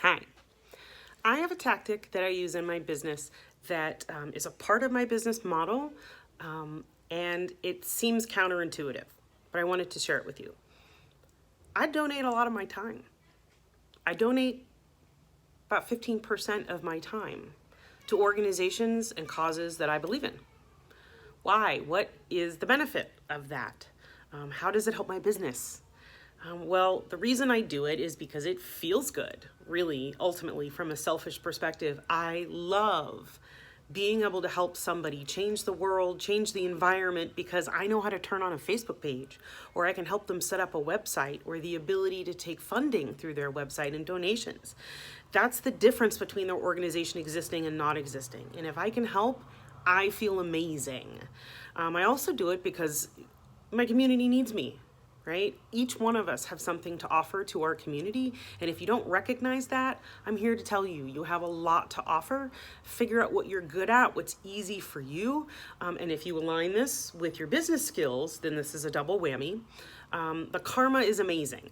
Hi. I have a tactic that I use in my business that is a part of my business model, and it seems counterintuitive, but I wanted to share it with you. I donate a lot of my time. I donate about 15% of my time to organizations and causes that I believe in. Why? What is the benefit of that? How does it help my business? Well, the reason I do it is because it feels good, really, ultimately, from a selfish perspective. I love being able to help somebody change the world, change the environment, because I know how to turn on a Facebook page, or I can help them set up a website, or the ability to take funding through their website and donations. That's the difference between their organization existing and not existing. And if I can help, I feel amazing. I also do it because my community needs me. Right? Each one of us have something to offer to our community. And if you don't recognize that, I'm here to tell you, you have a lot to offer. Figure out what you're good at, what's easy for you. And if you align this with your business skills, then this is a double whammy. The karma is amazing.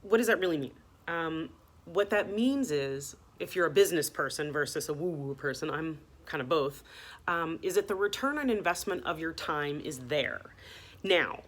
What does that really mean? What that means is, if you're a business person versus a woo-woo person, I'm kind of both, is that the return on investment of your time is there. Now,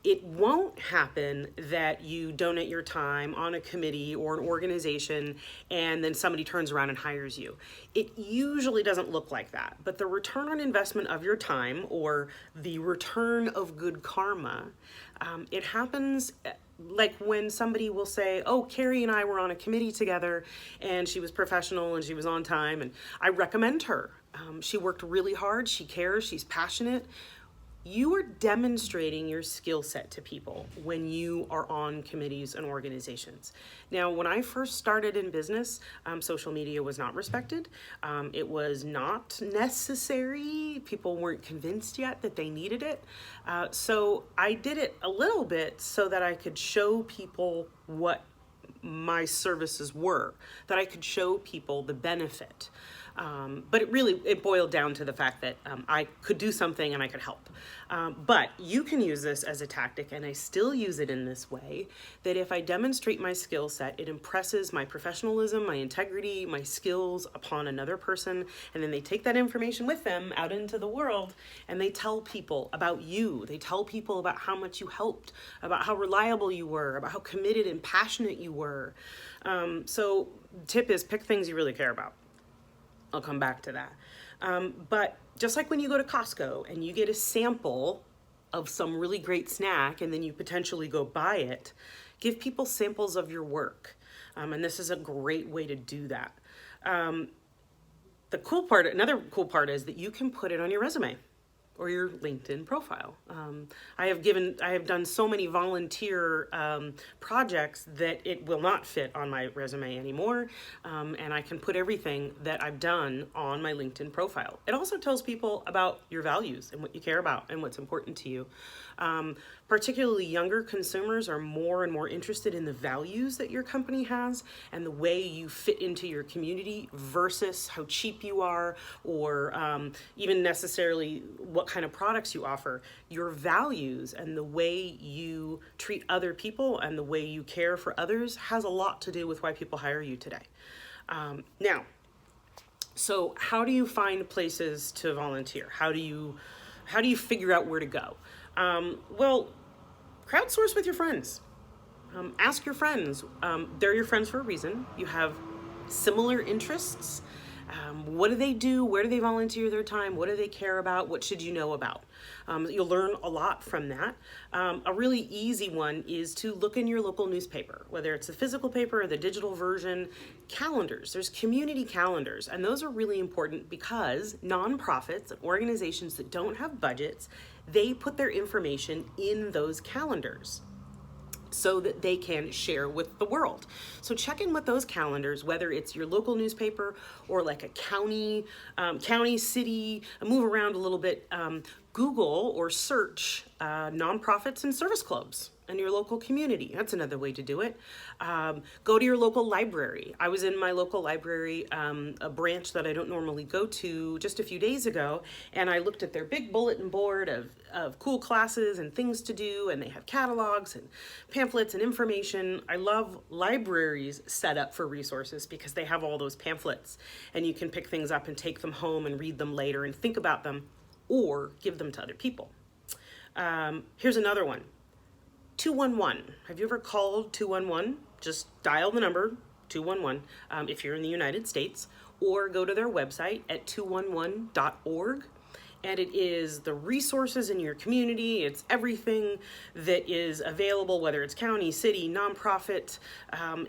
it won't happen that you donate your time on a committee or an organization and then somebody turns around and hires you. It usually doesn't look like that. But the return on investment of your time, or the return of good karma, it happens like when somebody will say, oh, Carrie and I were on a committee together and she was professional and she was on time and I recommend her. She worked really hard, she cares, she's passionate. You are demonstrating your skill set to people when you are on committees and organizations. Now, when I first started in business, social media was not respected. It was not necessary. People weren't convinced yet that they needed it. So I did it a little bit so that I could show people what my services were, that I could show people the benefit. But it boiled down to the fact that I could do something and I could help. But you can use this as a tactic, and I still use it in this way, that if I demonstrate my skill set, it impresses my professionalism, my integrity, my skills upon another person, and then they take that information with them out into the world, and they tell people about you. They tell people about how much you helped, about how reliable you were, about how committed and passionate you were. So tip is, pick things you really care about. I'll come back to that. But just like when you go to Costco and you get a sample of some really great snack and then you potentially go buy it, give people samples of your work. And this is a great way to do that. Another cool part is that you can put it on your resume or your LinkedIn profile. I have done so many volunteer projects that it will not fit on my resume anymore, and I can put everything that I've done on my LinkedIn profile. It also tells people about your values and what you care about and what's important to you. Particularly younger consumers are more and more interested in the values that your company has and the way you fit into your community versus how cheap you are, or even necessarily what kind of products you offer. Your values and the way you treat other people and the way you care for others has a lot to do with why people hire you today. Now, so how do you find places to volunteer? How do you figure out where to go? Well, crowdsource with your friends. Ask your friends. They're your friends for a reason. You have similar interests. What do they do? Where do they volunteer their time? What do they care about? What should you know about? You'll learn a lot from that. A really easy one is to look in your local newspaper, whether it's the physical paper or the digital version. Calendars. There's community calendars, and those are really important because nonprofits and organizations that don't have budgets, they put their information in those calendars so that they can share with the world. So check in with those calendars, whether it's your local newspaper or like a county, city, move around a little bit. Google or search nonprofits and service clubs. in your local community. That's another way to do it. Go to your local library. I was in my local library, a branch that I don't normally go to, just a few days ago, and I looked at their big bulletin board of cool classes and things to do, and they have catalogs and pamphlets and information. I love libraries set up for resources because they have all those pamphlets, and you can pick things up and take them home and read them later and think about them or give them to other people. Here's another one. 211. Have you ever called 211? Just dial the number 211 if you're in the United States, or go to their website at 211.org. And it is the resources in your community. It's everything that is available, whether it's county, city, nonprofit.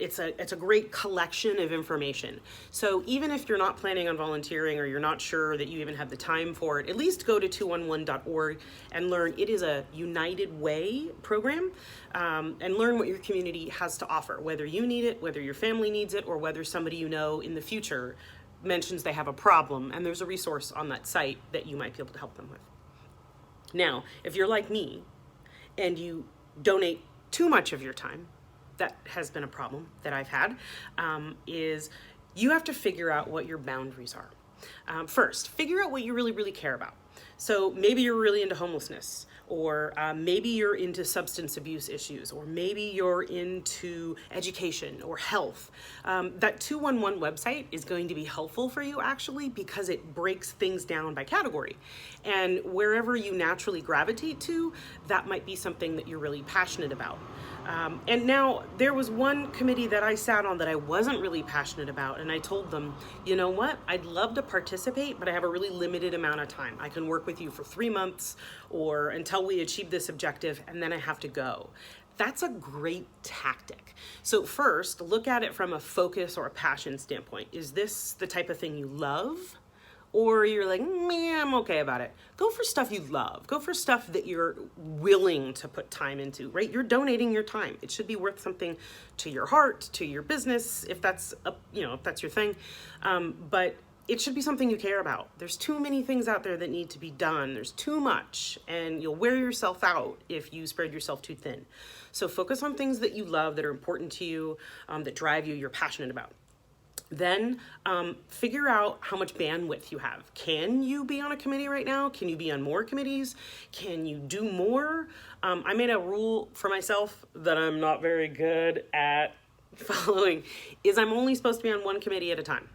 It's a great collection of information. So even if you're not planning on volunteering or you're not sure that you even have the time for it, at least go to 211.org and learn. It is a United Way program, and learn what your community has to offer, whether you need it, whether your family needs it, or whether somebody you know in the future mentions they have a problem, and there's a resource on that site that you might be able to help them with. Now, if you're like me and you donate too much of your time, that has been a problem that I've had, is you have to figure out what your boundaries are. First, figure out what you really, really care about. So maybe you're really into homelessness, or maybe you're into substance abuse issues, or maybe you're into education or health. That 211 website is going to be helpful for you actually, because it breaks things down by category. And wherever you naturally gravitate to, that might be something that you're really passionate about. And now there was one committee that I sat on that I wasn't really passionate about, and I told them, you know what, I'd love to participate, but I have a really limited amount of time. I can work with you for 3 months or until we achieve this objective, and then I have to go. That's a great tactic. So first, look at it from a focus or a passion standpoint. Is this the type of thing you love? Or you're like, meh, I'm okay about it. Go for stuff you love. Go for stuff that you're willing to put time into, right? You're donating your time. It should be worth something to your heart, to your business, if that's if that's your thing. But it should be something you care about. There's too many things out there that need to be done. There's too much, and you'll wear yourself out if you spread yourself too thin. So focus on things that you love, that are important to you, that drive you, you're passionate about. Then figure out how much bandwidth you have. Can you be on a committee right now? Can you be on more committees? Can you do more? I made a rule for myself that I'm not very good at following, is I'm only supposed to be on one committee at a time.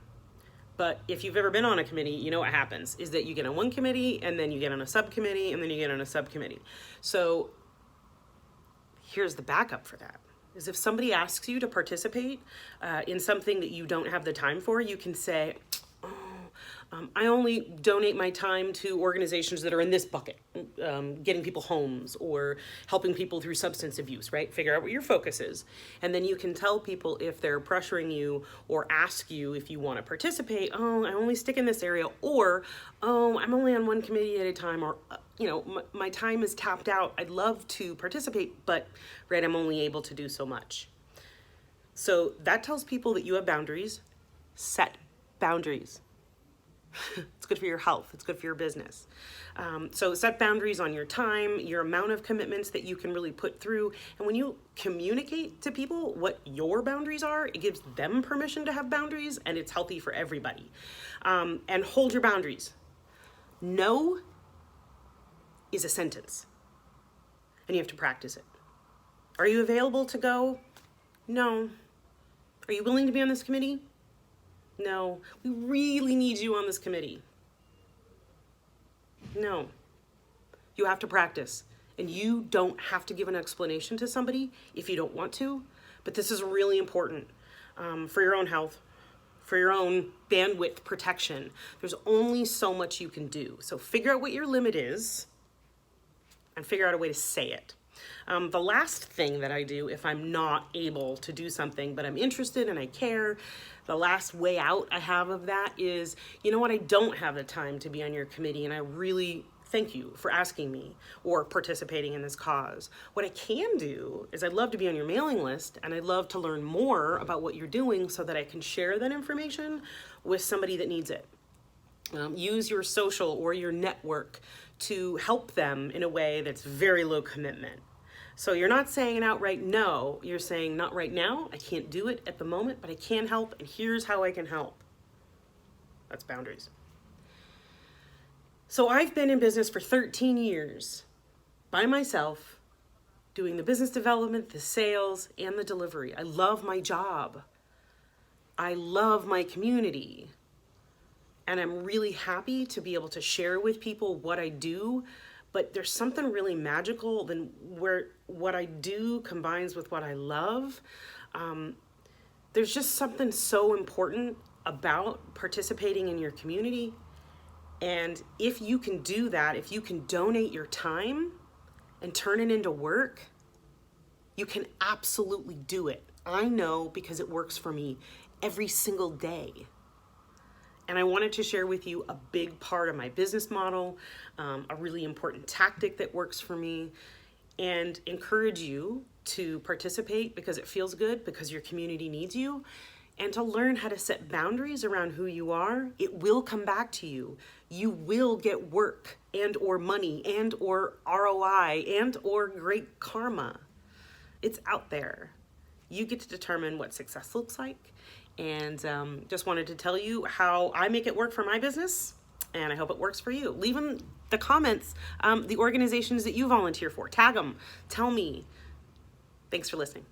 But if you've ever been on a committee, you know what happens is that you get on one committee, and then you get on a subcommittee, and then you get on a subcommittee. So here's the backup for that. Is if somebody asks you to participate in something that you don't have the time for, you can say, I only donate my time to organizations that are in this bucket, getting people homes or helping people through substance abuse, right? Figure out what your focus is. And then you can tell people if they're pressuring you or ask you if you want to participate, oh, I only stick in this area, or, oh, I'm only on one committee at a time, or, my time is tapped out. I'd love to participate, but, right, I'm only able to do so much. So that tells people that you have boundaries. Set boundaries. It's good for your health. It's good for your business. So set boundaries on your time, your amount of commitments that you can really put through. And when you communicate to people what your boundaries are, it gives them permission to have boundaries, and it's healthy for everybody. And hold your boundaries. No is a sentence, and you have to practice it. Are you available to go? No. Are you willing to be on this committee? No. We really need you on this committee. No. You have to practice, and you don't have to give an explanation to somebody if you don't want to, but this is really important for your own health, for your own bandwidth protection. There's only so much you can do. So figure out what your limit is and figure out a way to say it. The last thing that I do if I'm not able to do something, but I'm interested and I care, the last way out I have of that is, you know what, I don't have the time to be on your committee, and I really thank you for asking me or participating in this cause. What I can do is I'd love to be on your mailing list, and I'd love to learn more about what you're doing so that I can share that information with somebody that needs it. Use your social or your network to help them in a way that's very low commitment. So you're not saying an outright no, you're saying not right now, I can't do it at the moment, but I can help, and here's how I can help. That's boundaries. So I've been in business for 13 years by myself, doing the business development, the sales, and the delivery. I love my job. I love my community. And I'm really happy to be able to share with people what I do. But there's something really magical than where what I do combines with what I love. There's just something so important about participating in your community. And if you can do that, if you can donate your time and turn it into work, you can absolutely do it. I know because it works for me every single day. And I wanted to share with you a big part of my business model, a really important tactic that works for me, and encourage you to participate because it feels good, because your community needs you, and to learn how to set boundaries around who you are. It will come back to you. You will get work and or money and or ROI and or great karma. It's out there. You get to determine what success looks like. And just wanted to tell you how I make it work for my business, and I hope it works for you. Leave in the comments the organizations that you volunteer for. Tag them. Tell me. Thanks for listening.